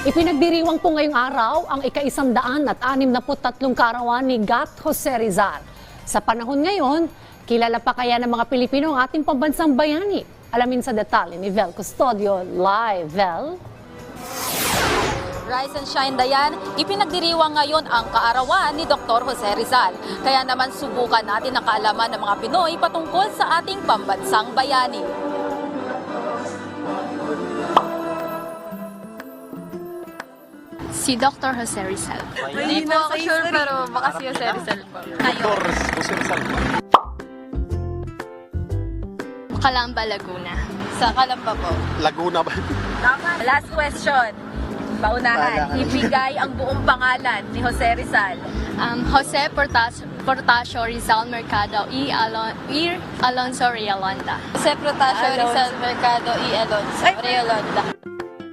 Ipinagdiriwang po ngayong araw ang ika-163 kaarawan ni Gat Jose Rizal. Sa panahon ngayon, kilala pa kaya ng mga Pilipino ang ating pambansang bayani? Alamin sa detalye ni Vel Custodio. Live, Vel. Rise and Shine, Dayan, ipinagdiriwang ngayon ang kaarawan ni Dr. Jose Rizal. Kaya naman subukan natin ang kaalaman ng mga Pinoy patungkol sa ating pambansang bayani. Si Dr. Jose Rizal. Hindi po ako sure pero baka si Jose Rizal po. Dr. Jose Rizal. Calamba, Laguna. Sa Calamba po. Laguna ba? Last question. Paunahan, ibigay ang buong pangalan ni Jose Rizal. Jose Portasio Rizal Mercado Alonso Realonda. Jose Protasio Rizal Mercado Alonso Realonda.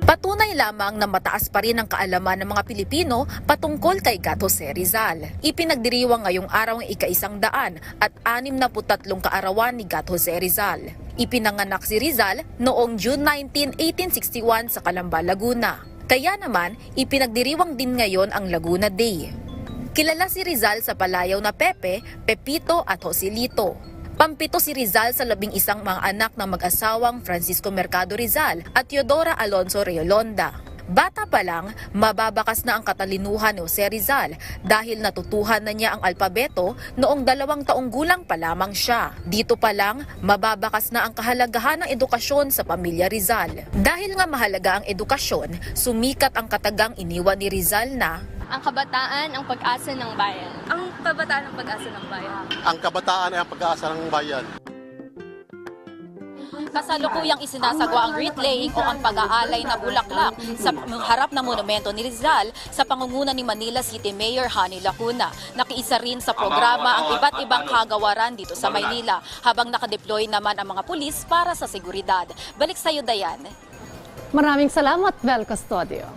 Patunay lamang na mataas pa rin ang kaalaman ng mga Pilipino patungkol kay Gat Jose Rizal. Ipinagdiriwang ngayong araw ang ika-163 kaarawan ni Gat Jose Rizal. Ipinanganak si Rizal noong June 19, 1861 sa Calamba, Laguna. Kaya naman, ipinagdiriwang din ngayon ang Laguna Day. Kilala si Rizal sa palayaw na Pepe, Pepito at Joselito. Pampito si Rizal sa 11 mga anak ng mag-asawang Francisco Mercado Rizal at Teodora Alonso Realonda. Bata pa lang, mababakas na ang katalinuhan ni Jose Rizal dahil natutuhan na niya ang alpabeto noong 2 taong gulang pa lamang siya. Dito pa lang, mababakas na ang kahalagahan ng edukasyon sa pamilya Rizal. Dahil nga mahalaga ang edukasyon, sumikat ang katagang iniwan ni Rizal na Ang kabataan, ang pag-asa ng bayan. Ang kabataan ng pag-asa ng bayan. Ang kabataan ay ang pag-asa ng bayan. Kasalukuyang isinasagwa ang wreath laying o ang pag-aalay na bulaklak sa harap ng monumento ni Rizal sa pangunguna ni Manila City Mayor Honey Lacuna. Nakiisa rin sa programa ang iba't ibang kagawaran dito sa Maynila habang nakadeploy naman ang mga pulis para sa seguridad. Balik sa iyo, Dayan. Maraming salamat, Vel Custodio.